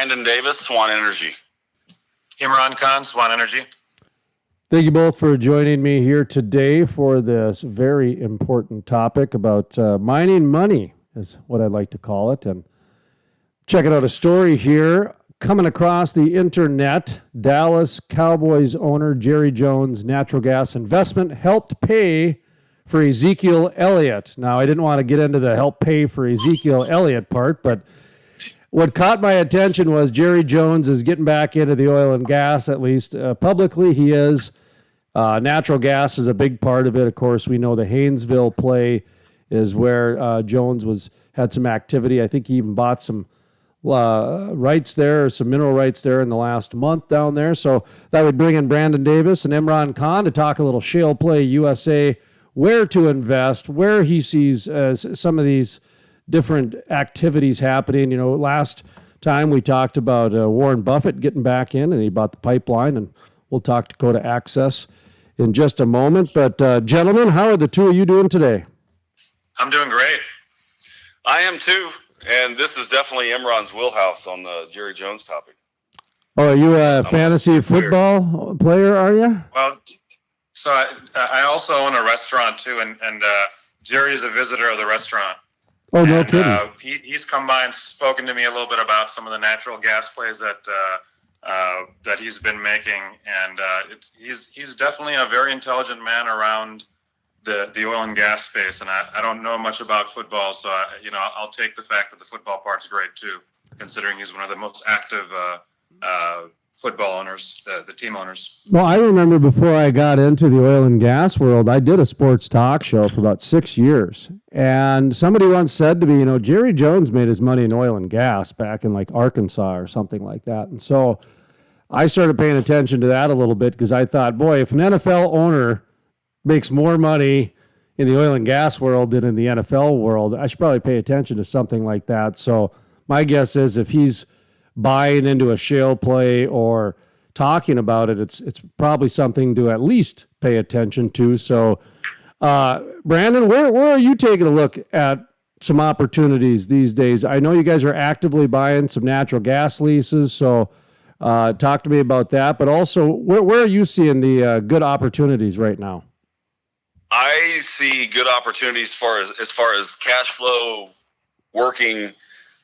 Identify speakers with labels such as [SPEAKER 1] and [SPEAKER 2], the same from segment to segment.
[SPEAKER 1] Brandon Davis, Swan Energy.
[SPEAKER 2] Imran Khan, Swan Energy.
[SPEAKER 3] Thank you both for joining me here today for this very important topic about mining money, is what I'd like to call it. And checking out a story here coming across the internet. Dallas Cowboys owner Jerry Jone's natural gas investment helped pay for Ezekiel Elliott. Now, I didn't want to get into the help pay for Ezekiel Elliott part, but what caught my attention was Jerry Jones is getting back into the oil and gas, at least publicly he is. Natural gas is a big part of it. Of course, we know the Haynesville play is where Jones had some activity. I think he even bought some rights there, or some mineral rights there in the last month down there. So that would bring in Brandon Davis and Imran Khan to talk a little Shale Play USA, where to invest, where he sees some of these different activities happening. You know, last time we talked about Warren Buffett getting back in, and he bought the pipeline, and we'll talk Dakota Access in just a moment. But gentlemen, how are the two of you doing today?
[SPEAKER 2] I'm doing great.
[SPEAKER 1] I am too, and this is definitely Imran's wheelhouse on the Jerry Jones topic.
[SPEAKER 3] Oh, are you a fantasy football player, are you?
[SPEAKER 2] Well, so I also own a restaurant too, and Jerry is a visitor of the restaurant.
[SPEAKER 3] Oh, no kidding.
[SPEAKER 2] He's come by and spoken to me a little bit about some of the natural gas plays that he's been making, and he's definitely a very intelligent man around the oil and gas space. And I don't know much about football, so I'll take the fact that the football part's great too, considering he's one of the most active football owners, the team owners.
[SPEAKER 3] Well, I remember before I got into the oil and gas world, I did a sports talk show for about 6 years. And somebody once said to me, Jerry Jones made his money in oil and gas back in like Arkansas or something like that. And so I started paying attention to that a little bit, because I thought, boy, if an NFL owner makes more money in the oil and gas world than in the NFL world, I should probably pay attention to something like that. So my guess is if he's buying into a shale play or talking about it, it's probably something to at least pay attention to. So, Brandon, where are you taking a look at some opportunities these days? I know you guys are actively buying some natural gas leases, so talk to me about that. But also, where are you seeing the good opportunities right now?
[SPEAKER 1] I see good opportunities as far as cash flow working.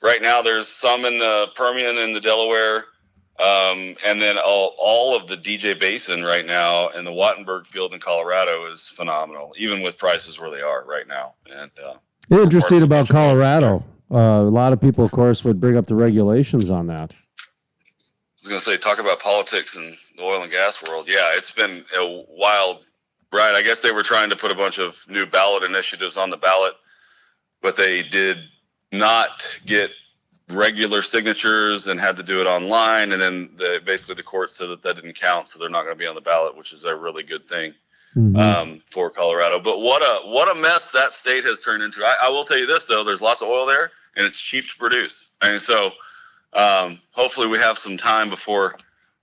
[SPEAKER 1] Right now, there's some in the Permian and the Delaware, and then all of the DJ Basin right now, and the Wattenberg Field in Colorado is phenomenal, even with prices where they are right now. And
[SPEAKER 3] interesting about Colorado. A lot of people, of course, would bring up the regulations on that.
[SPEAKER 1] I was going to say, talk about politics in the oil and gas world. Yeah, it's been a wild ride. I guess they were trying to put a bunch of new ballot initiatives on the ballot, but they did not get regular signatures and had to do it online, and then basically the court said that didn't count, so they're not going to be on the ballot, which is a really good thing for Colorado. But what a mess that state has turned into. I will tell you this, though, there's lots of oil there, and it's cheap to produce. And so hopefully we have some time before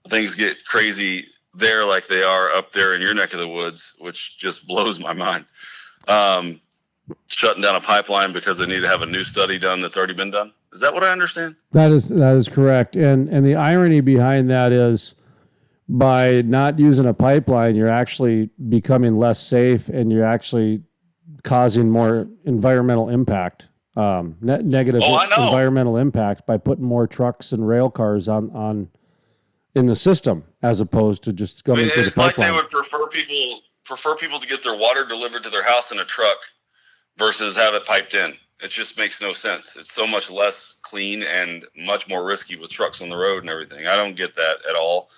[SPEAKER 1] things get crazy there like they are up there in your neck of the woods, which just blows my mind. Shutting down a pipeline because they need to have a new study done that's already been done. Is that what I understand?
[SPEAKER 3] That is correct. And the irony behind that is, by not using a pipeline, you're actually becoming less safe, and you're actually causing more environmental impact, negative environmental impact, by putting more trucks and rail cars on in the system, as opposed to just going to the pipeline.
[SPEAKER 1] It's like they would prefer people to get their water delivered to their house in a truck versus have it piped in. It just makes no sense. It's so much less clean and much more risky with trucks on the road and everything. I don't get that at all.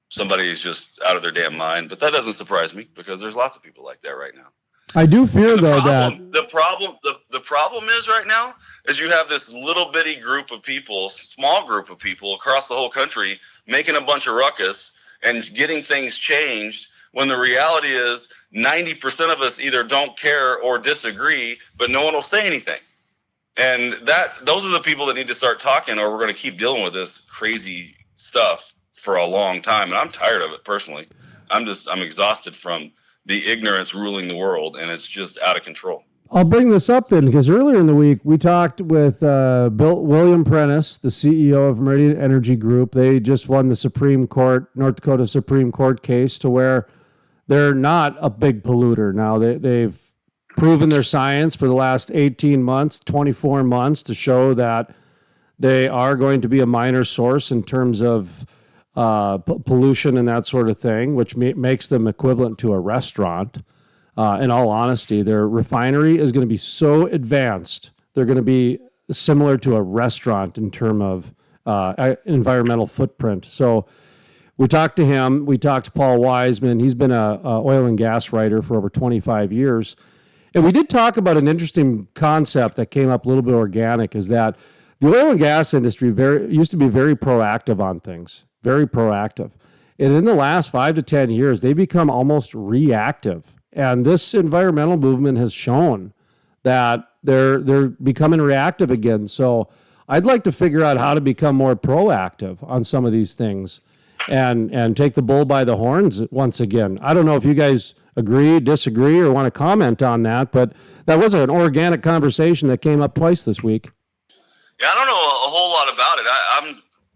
[SPEAKER 1] Somebody is just out of their damn mind, but that doesn't surprise me, because there's lots of people like that right now.
[SPEAKER 3] I do fear, though,
[SPEAKER 1] the problem is right now is you have this little bitty group of people, small group of people across the whole country making a bunch of ruckus and getting things changed, when the reality is 90% of us either don't care or disagree, but no one will say anything. And those are the people that need to start talking, or we're going to keep dealing with this crazy stuff for a long time. And I'm tired of it personally. I'm exhausted from the ignorance ruling the world, and it's just out of control.
[SPEAKER 3] I'll bring this up then because earlier in the week we talked with William Prentice, the CEO of Meridian Energy Group. They just won the North Dakota Supreme Court case to where they're not a big polluter. Now they've proven their science for the last 18 months, 24 months to show that they are going to be a minor source in terms of pollution and that sort of thing, which makes them equivalent to a restaurant. In all honesty, their refinery is going to be so advanced. They're going to be similar to a restaurant in terms of environmental footprint. So we talked to him. We talked to Paul Wiseman. He's been a oil and gas writer for over 25 years. And we did talk about an interesting concept that came up a little bit organic, is that the oil and gas industry used to be very proactive on things, very proactive. And in the last 5 to 10 years, they become almost reactive. And this environmental movement has shown that they're becoming reactive again. So I'd like to figure out how to become more proactive on some of these things and take the bull by the horns once again. I don't know if you guys agree, disagree, or want to comment on that, but that was an organic conversation that came up twice this week.
[SPEAKER 1] Yeah, I don't know a whole lot about it.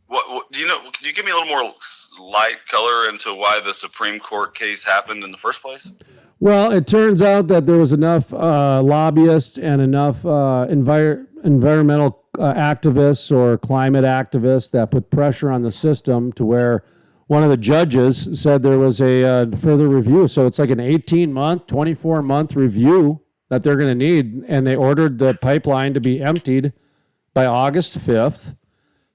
[SPEAKER 1] What do you know? Can you give me a little more light color into why the Supreme Court case happened in the first place?
[SPEAKER 3] Well, it turns out that there was enough lobbyists and enough environmental activists or climate activists that put pressure on the system to where one of the judges said there was a further review. So it's like an 18-month, 24-month review that they're going to need, and they ordered the pipeline to be emptied by August 5th.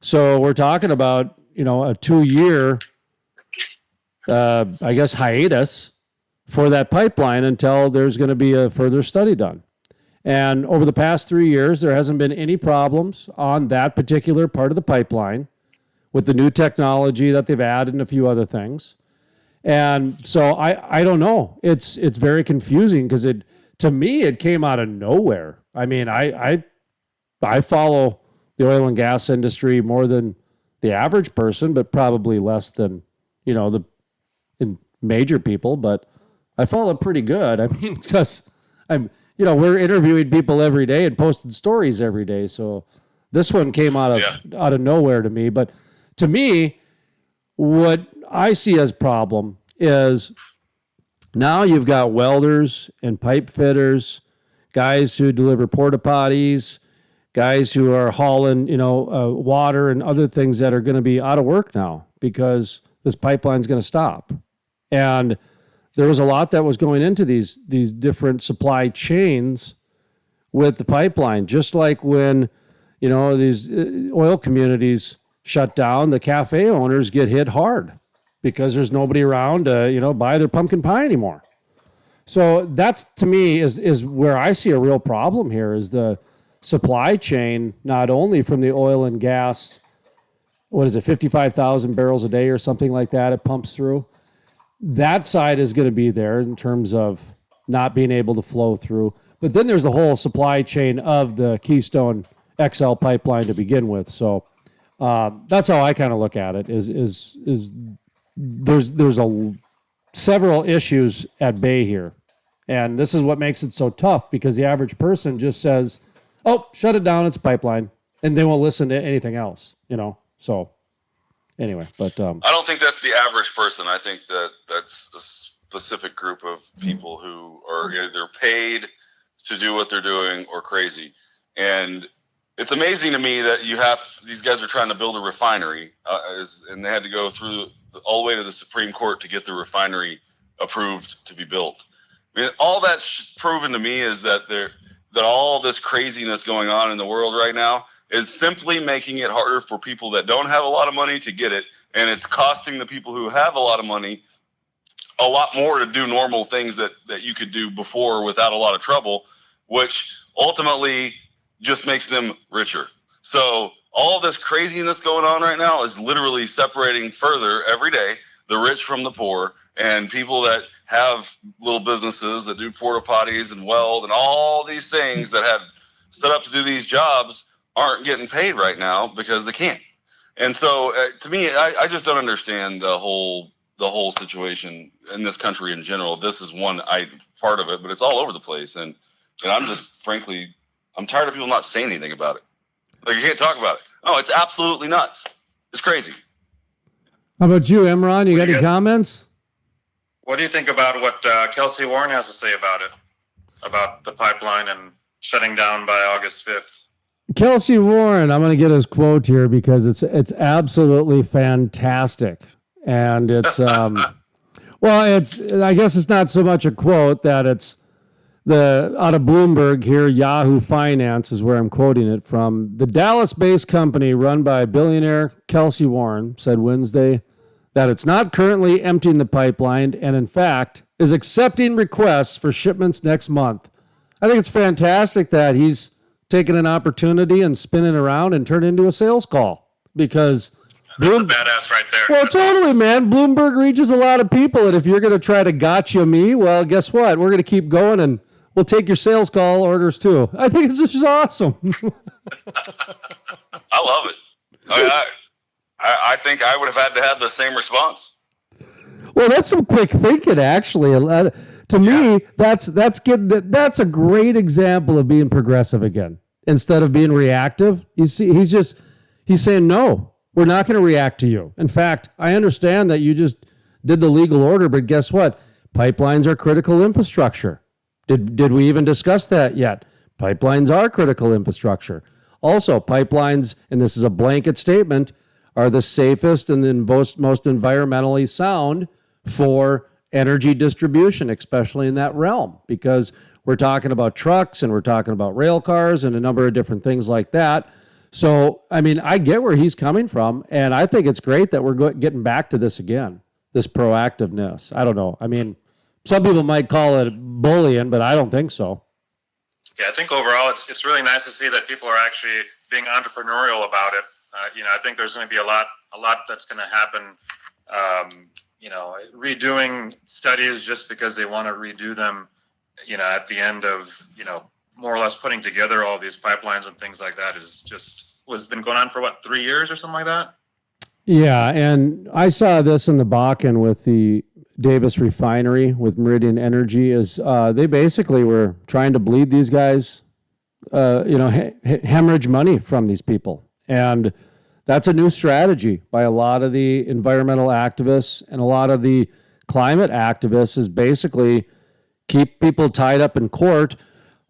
[SPEAKER 3] So we're talking about, a 2-year, hiatus for that pipeline until there's going to be a further study done. And over the past 3 years, there hasn't been any problems on that particular part of the pipeline with the new technology that they've added and a few other things. And so I don't know. It's very confusing because to me, it came out of nowhere. I mean, I follow the oil and gas industry more than the average person, but probably less than, the major people, but I follow it pretty good. I mean, because we're interviewing people every day and posting stories every day. So this one came out of nowhere to me. But to me, what I see as problem is now you've got welders and pipe fitters, guys who deliver porta potties, guys who are hauling, water and other things that are going to be out of work now because this pipeline's going to stop. And there was a lot that was going into these different supply chains with the pipeline. Just like when, these oil communities shut down, the cafe owners get hit hard because there's nobody around to, buy their pumpkin pie anymore. So that's, to me, is where I see a real problem here is the supply chain, not only from the oil and gas, 55,000 barrels a day or something like that it pumps through. That side is going to be there in terms of not being able to flow through. But then there's the whole supply chain of the Keystone XL pipeline to begin with. So that's how I kind of look at it. Is there's several issues at bay here, and this is what makes it so tough because the average person just says, "Oh, shut it down, it's a pipeline," and they won't listen to anything else. So. Anyway, but
[SPEAKER 1] I don't think that's the average person. I think that's a specific group of people who are either paid to do what they're doing or crazy. And it's amazing to me that these guys are trying to build a refinery, and they had to go through all the way to the Supreme Court to get the refinery approved to be built. I mean, all that's proven to me is that all this craziness going on in the world right now is simply making it harder for people that don't have a lot of money to get it, and it's costing the people who have a lot of money a lot more to do normal things that you could do before without a lot of trouble, which ultimately just makes them richer. So all this craziness going on right now is literally separating further every day the rich from the poor, and people that have little businesses that do porta potties and weld and all these things that have set up to do these jobs aren't getting paid right now because they can't. And so to me, I just don't understand the whole situation in this country in general. This is one part of it, but it's all over the place. And And I'm just, frankly, I'm tired of people not saying anything about it. Like, you can't talk about it. Oh, it's absolutely nuts. It's crazy.
[SPEAKER 3] How about you, Imran? You got any comments?
[SPEAKER 2] What do you think about what Kelsey Warren has to say about it, about the pipeline and shutting down by August 5th?
[SPEAKER 3] Kelsey Warren, I'm going to get his quote here because it's absolutely fantastic. And it's, well, I guess it's not so much a quote that it's out of Bloomberg here, Yahoo Finance is where I'm quoting it from. The Dallas-based company run by billionaire Kelsey Warren said Wednesday that it's not currently emptying the pipeline and, in fact, is accepting requests for shipments next month. I think it's fantastic that he's taking an opportunity and spinning around and turn it into a sales call because
[SPEAKER 2] that's a badass right there.
[SPEAKER 3] Well, totally, man. Bloomberg reaches a lot of people, and if you're going to try to gotcha me, well, guess what? We're going to keep going, and we'll take your sales call orders too. I think it's just awesome.
[SPEAKER 1] I love it. I think I would have had to have the same response.
[SPEAKER 3] Well, that's some quick thinking, actually. To me, that's a great example of being progressive again. Instead of being reactive, he's saying, no, we're not going to react to you. In fact, I understand that you just did the legal order, but guess what? Pipelines are critical infrastructure. Did we even discuss that yet? Pipelines are critical infrastructure. Also, pipelines, and this is a blanket statement, are the safest and the most environmentally sound for energy distribution, especially in that realm, because we're talking about trucks and we're talking about rail cars and a number of different things like that. So, I mean, I get where he's coming from, and I think it's great that we're getting back to this again, this proactiveness. I don't know. I mean, some people might call it bullying, but I don't think so.
[SPEAKER 2] Yeah, I think overall it's really nice to see that people are actually being entrepreneurial about it. I think there's going to be a lot that's going to happen. Redoing studies just because they want to redo them, at the end of, more or less putting together all these pipelines and things like that was been going on for 3 years or something like that?
[SPEAKER 3] Yeah, and I saw this in the Bakken with the Davis refinery with Meridian Energy is they basically were trying to bleed these guys, hemorrhage money from these people. And that's a new strategy by a lot of the environmental activists and a lot of the climate activists is basically keep people tied up in court.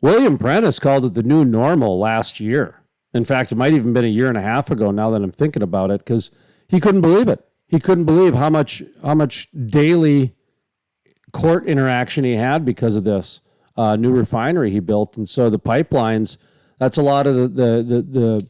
[SPEAKER 3] William Prentice called it the new normal last year. In fact, it might even been a year and a half ago now that I'm thinking about it, because he couldn't believe it. He couldn't believe how much daily court interaction he had because of this new refinery he built. And so the pipelines, that's a lot of the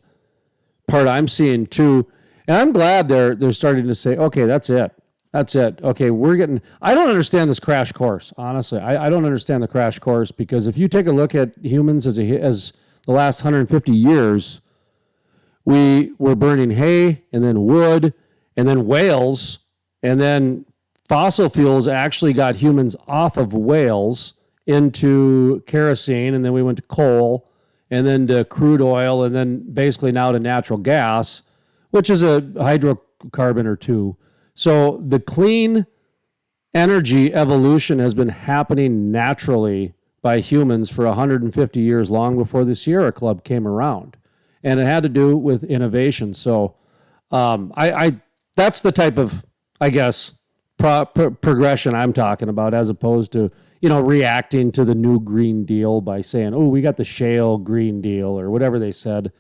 [SPEAKER 3] part I'm seeing too. And I'm glad they're starting to say, okay, that's it. That's it. Okay, I don't understand this crash course, honestly. I don't understand the crash course, because if you take a look at humans as the last 150 years, we were burning hay and then wood and then whales, and then fossil fuels actually got humans off of whales into kerosene, and then we went to coal, and then to crude oil, and then basically now to natural gas, which is a hydrocarbon or two. So the clean energy evolution has been happening naturally by humans for 150 years, long before the Sierra Club came around. And it had to do with innovation. So that's the type of, I guess, progression I'm talking about, as opposed to, reacting to the new Green Deal by saying, oh, we got the Shale Green Deal or whatever they said.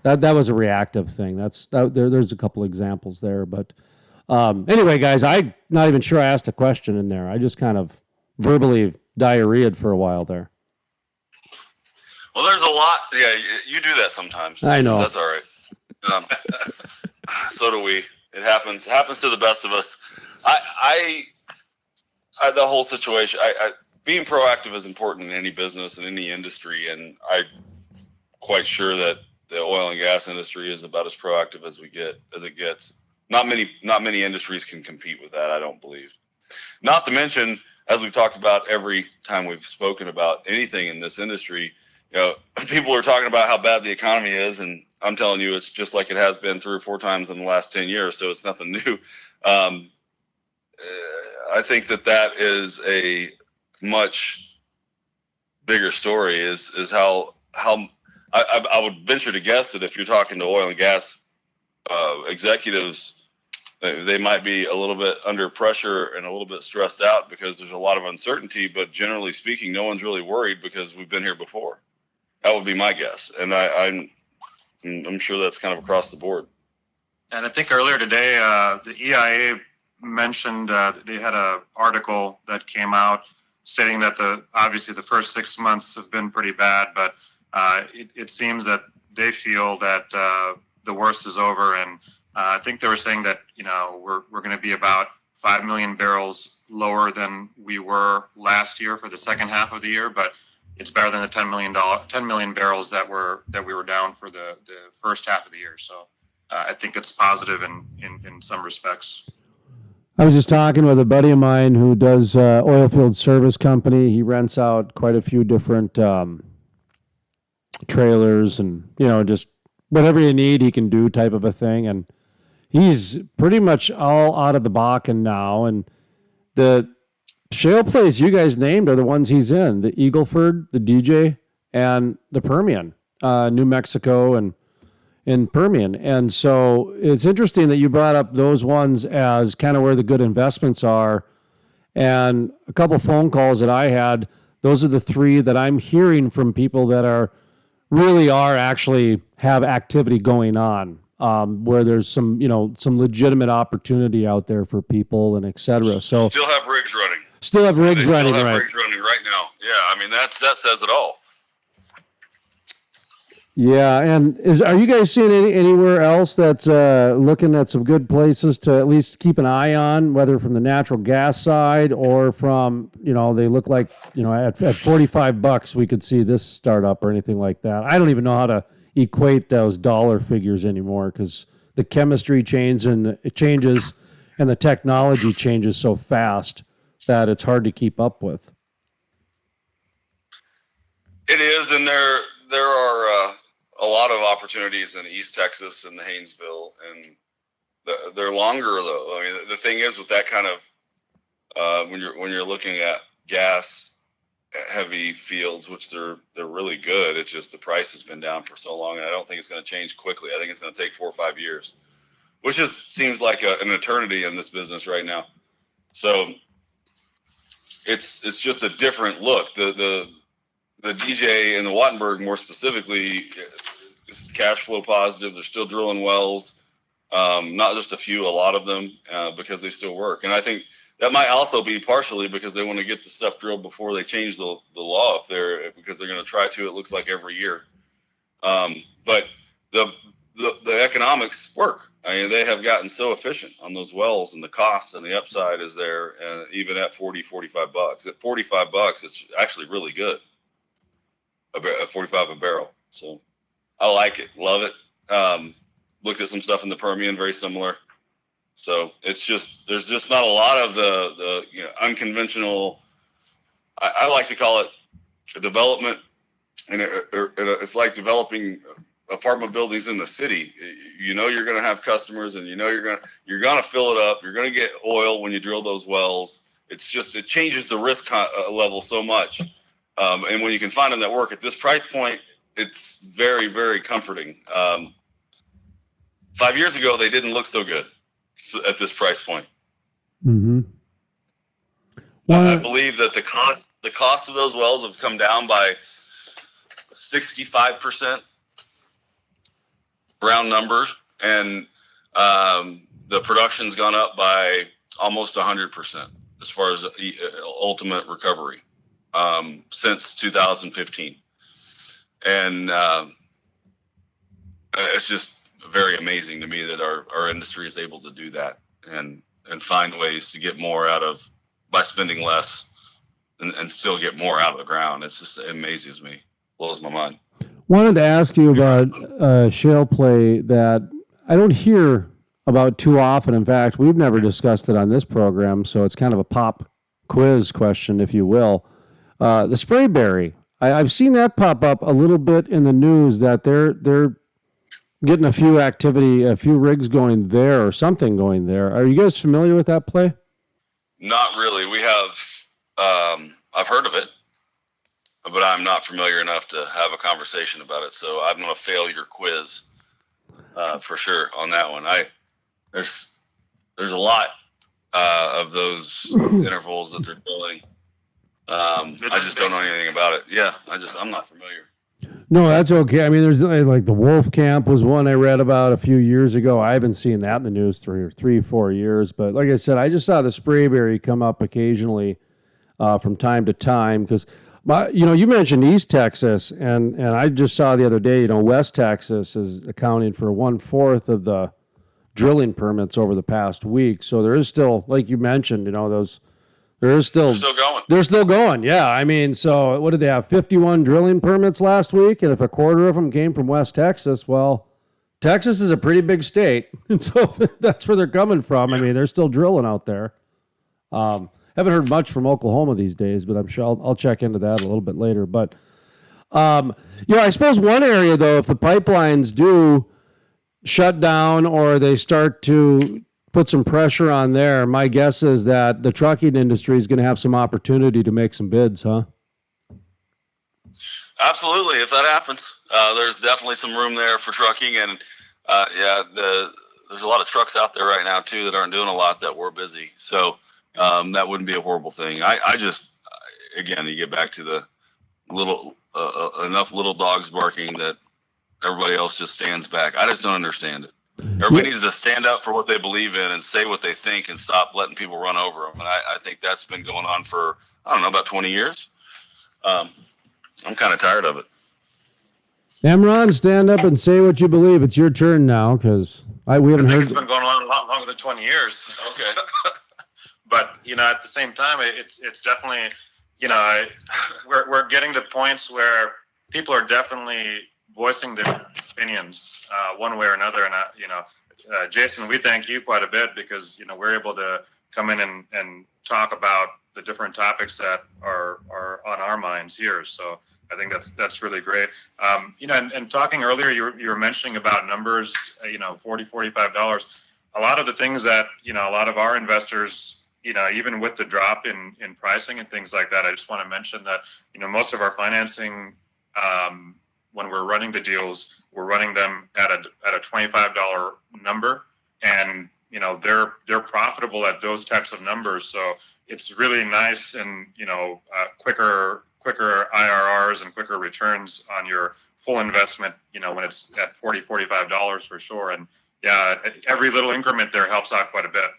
[SPEAKER 3] That was a reactive thing. There's a couple examples there. But anyway, guys, I'm not even sure I asked a question in there. I just kind of verbally diarrheaed for a while there.
[SPEAKER 1] Well, there's a lot. Yeah, you do that sometimes.
[SPEAKER 3] I know.
[SPEAKER 1] That's all right. So do we. It happens to the best of us. The whole situation, being proactive is important in any business, in any industry, and I'm quite sure that the oil and gas industry is about as proactive as it gets. Not many industries can compete with that, I don't believe. Not to mention, as we've talked about every time we've spoken about anything in this industry, people are talking about how bad the economy is, and I'm telling you, it's just like it has been 3 or 4 times in the last 10 years, so it's nothing new. I think that is a much bigger story is how I would venture to guess that if you're talking to oil and gas executives, they might be a little bit under pressure and a little bit stressed out because there's a lot of uncertainty. But generally speaking, no one's really worried because we've been here before. That would be my guess, and I'm sure that's kind of across the board.
[SPEAKER 2] And I think earlier today, the EIA mentioned they had an article that came out stating that obviously the first 6 months have been pretty bad, but it seems that they feel that the worst is over. And I think they were saying that we're going to be about 5 million barrels lower than we were last year for the second half of the year, but it's better than the 10 million barrels that we were down for the first half of the year. So I think it's positive in some respects.
[SPEAKER 3] I was just talking with a buddy of mine who does oil field service company. He rents out quite a few different trailers and, just whatever you need, he can do type of a thing. And he's pretty much all out of the Bakken now. And the shale plays you guys named are the ones he's in, the Eagleford, the DJ, and the Permian, New Mexico and in Permian. And so it's interesting that you brought up those ones as kind of where the good investments are. And a couple phone calls that I had, those are the three that I'm hearing from people that are actually have activity going on, where there's some legitimate opportunity out there for people and et cetera. So
[SPEAKER 1] still have rigs running. Rigs
[SPEAKER 3] still have
[SPEAKER 1] running,
[SPEAKER 3] right?
[SPEAKER 1] Rigs running right now. Yeah, I mean that says it all.
[SPEAKER 3] Yeah, and are you guys seeing anywhere else that's looking at some good places to at least keep an eye on, whether from the natural gas side or from, they look like, at $45 we could see this startup or anything like that. I don't even know how to equate those dollar figures anymore because the chemistry changes and the technology changes so fast that it's hard to keep up with.
[SPEAKER 1] It is, and there are a lot of opportunities in East Texas and the Haynesville, and they're longer though. I mean, the thing is with that kind of when you're looking at gas heavy fields, which they're really good. It's just the price has been down for so long, and I don't think it's going to change quickly. I think it's going to take 4 or 5 years, which seems like an eternity in this business right now. So it's just a different look. The DJ and the Wattenberg more specifically is cash flow positive. They're still drilling wells, not just a few, a lot of them, because they still work. And I think that might also be partially because they want to get the stuff drilled before they change the law up there, because they're going to try to, it looks like, every year. But the economics work. I mean, they have gotten so efficient on those wells, and the costs and the upside is there. And even at $45, at $45, it's actually really good. At 45 a barrel. So I like it, love it. Looked at some stuff in the Permian, very similar. So it's just, there's just not a lot of the unconventional, I like to call it a development, and it's like developing apartment buildings in the city. You're going to have customers, and you're going to fill it up. You're going to get oil when you drill those wells. It changes the risk level so much. And when you can find them that work at this price point, it's very, very comforting. 5 years ago, they didn't look so good at this price point.
[SPEAKER 3] Mm-hmm.
[SPEAKER 1] I believe that the cost of those wells have come down by 65%, round numbers, and the production's gone up by almost 100% as far as ultimate recovery. Since 2015. And it's just very amazing to me that our industry is able to do that and find ways to get more by spending less and still get more out of the ground. It amazes me, blows my mind.
[SPEAKER 3] Wanted to ask you about shale play that I don't hear about too often. In fact, we've never discussed it on this program, so it's kind of a pop quiz question, if you will. The Sprayberry, I've seen that pop up a little bit in the news that they're getting a few rigs going there or something going there. Are you guys familiar with that play?
[SPEAKER 1] Not really. We have, I've heard of it. but I'm not familiar enough to have a conversation about it. So I'm going to fail your quiz for sure on that one. There's a lot of those intervals that they're drilling. I just don't know anything about it. Yeah, I'm not familiar.
[SPEAKER 3] No, that's okay. I mean, there's like the Wolf Camp was one I read about a few years ago. I haven't seen that in the news 4 years. But like I said, I just saw the Sprayberry come up occasionally from time to time because, you mentioned East Texas, and I just saw the other day, West Texas is accounting for 1/4 of the drilling permits over the past week. So there is still, like you mentioned, they're still
[SPEAKER 1] going.
[SPEAKER 3] They're still going, yeah. I mean, so what did they have? 51 drilling permits last week, and if a quarter of them came from West Texas, well, Texas is a pretty big state, and so that's where they're coming from. I mean, they're still drilling out there. Haven't heard much from Oklahoma these days, but I'm sure I'll check into that a little bit later. But I suppose one area though, if the pipelines do shut down or they start to put some pressure on there, my guess is that the trucking industry is going to have some opportunity to make some bids, huh?
[SPEAKER 1] Absolutely. If that happens, there's definitely some room there for trucking. And there's a lot of trucks out there right now too that aren't doing a lot that were busy. So that wouldn't be a horrible thing. Again, you get back to the enough little dogs barking that everybody else just stands back. I just don't understand it. Everybody needs to stand up for what they believe in and say what they think and stop letting people run over them. And I think that's been going on for, about 20 years. I'm kind of tired of it.
[SPEAKER 3] Imran, stand up and say what you believe. It's your turn now because we haven't heard.
[SPEAKER 2] It's been going on a lot longer than 20 years.
[SPEAKER 1] Okay.
[SPEAKER 2] But, at the same time, it's definitely, we're getting to points where people are definitely voicing their opinions one way or another. And, Jason, we thank you quite a bit because, we're able to come in and talk about the different topics that are on our minds here. So I think that's really great. And talking earlier, you were mentioning about numbers, $40, $45. A lot of the things that, a lot of our investors, even with the drop in pricing and things like that, I just want to mention that, most of our financing, when we're running the deals, we're running them at a $25 number, and they're profitable at those types of numbers. So it's really nice and quicker IRRs and quicker returns on your full investment. When it's at $45 for sure, and every little increment there helps out quite a bit.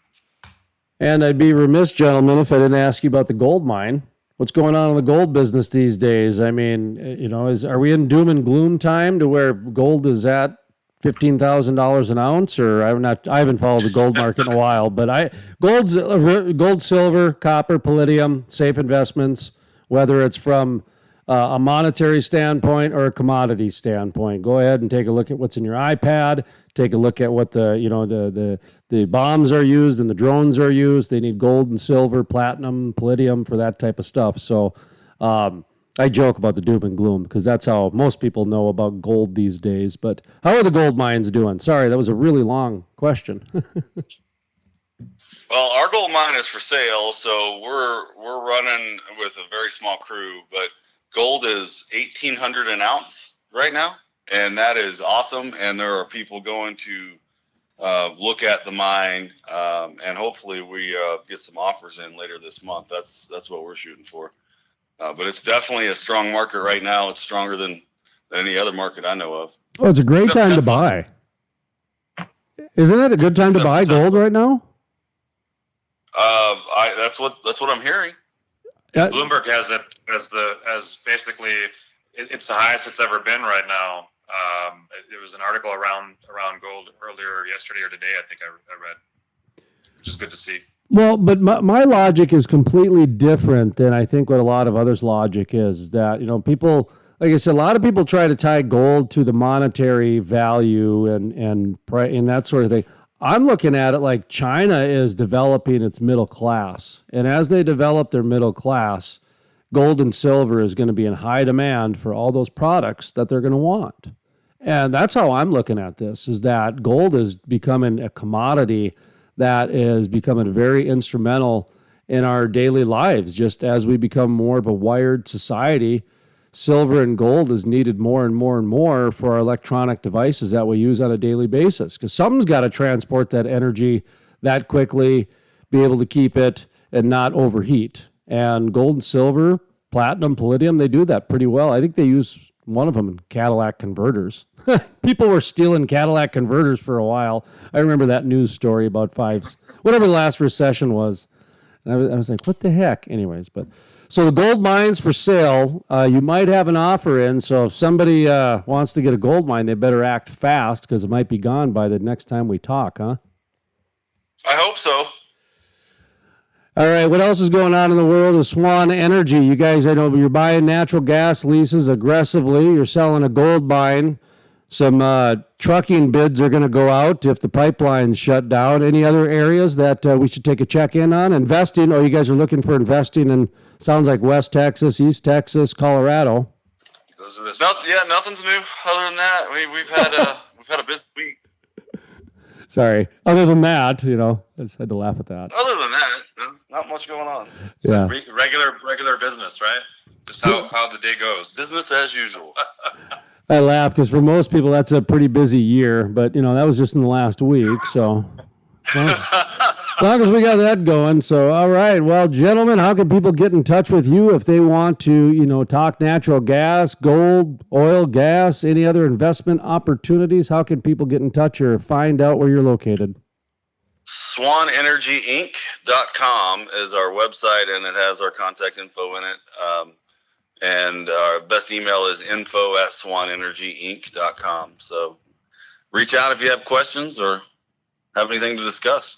[SPEAKER 3] And I'd be remiss, gentlemen, if I didn't ask you about the gold mine. What's going on in the gold business these days? I mean, are we in doom and gloom time to where gold is at $15,000 an ounce? Or I haven't followed the gold market in a while, but gold, silver, copper, palladium, safe investments, whether it's from a monetary standpoint or a commodity standpoint. Go ahead and take a look at what's in your iPad. Take a look at what the bombs are used and the drones are used. They need gold and silver, platinum, palladium for that type of stuff. So I joke about the doom and gloom because that's how most people know about gold these days. But how are the gold mines doing? Sorry, that was a really long question.
[SPEAKER 1] Well, our gold mine is for sale, so we're running with a very small crew, but gold is $1,800 an ounce right now. And that is awesome. And there are people going to look at the mine, and hopefully we get some offers in later this month. That's what we're shooting for. But it's definitely a strong market right now. It's stronger than any other market I know of.
[SPEAKER 3] Oh, it's a great time to buy. Isn't it a good time to buy gold right now?
[SPEAKER 1] That's what I'm hearing.
[SPEAKER 2] Bloomberg has it as basically it's the highest it's ever been right now. There was an article around gold earlier yesterday or today, I think I read, which is good to see.
[SPEAKER 3] Well, but my logic is completely different than I think what a lot of others' logic is. That people, like I said, a lot of people try to tie gold to the monetary value and that sort of thing. I'm looking at it like China is developing its middle class, and as they develop their middle class, gold and silver is going to be in high demand for all those products that they're going to want. And that's how I'm looking at this, is that gold is becoming a commodity that is becoming very instrumental in our daily lives, just as we become more of a wired society. silver and gold is needed more and more and more for our electronic devices that we use on a daily basis, because something's got to transport that energy that quickly, be able to keep it and not overheat. And gold and silver, platinum, palladium, they do that pretty well. I think they use one of them in Cadillac converters. People were stealing Cadillac converters for a while. I remember that news story about whatever the last recession was. And I was like, what the heck? Anyways, so the gold mines for sale, you might have an offer in. So if somebody wants to get a gold mine, they better act fast, because it might be gone by the next time we talk, huh?
[SPEAKER 1] I hope so.
[SPEAKER 3] All right, what else is going on in the world of Swan Energy? You guys, I know you're buying natural gas leases aggressively. You're selling a gold mine. Some trucking bids are going to go out if the pipeline's shut down. Any other areas that we should take a check-in on? Investing, you guys are looking for investing in, sounds like West Texas, East Texas, Colorado.
[SPEAKER 1] Nothing's new other than that. We've had a busy week.
[SPEAKER 3] Sorry. Other than that, I just had to laugh at that.
[SPEAKER 1] Other than that, not much going on.
[SPEAKER 3] Yeah.
[SPEAKER 2] Regular business, right? Just how the day goes.
[SPEAKER 1] Business as usual.
[SPEAKER 3] I laugh because for most people that's a pretty busy year, but that was just in the last week. So as long as we got that going. So all right, well, gentlemen, how can people get in touch with you if they want to, talk natural gas, gold, oil, gas, any other investment opportunities? How can people get in touch or find out where you're located?
[SPEAKER 1] SwanEnergyInc.com is our website, and it has our contact info in it. And our best email is info@SwanEnergyInc.com. So reach out if you have questions or have anything to discuss.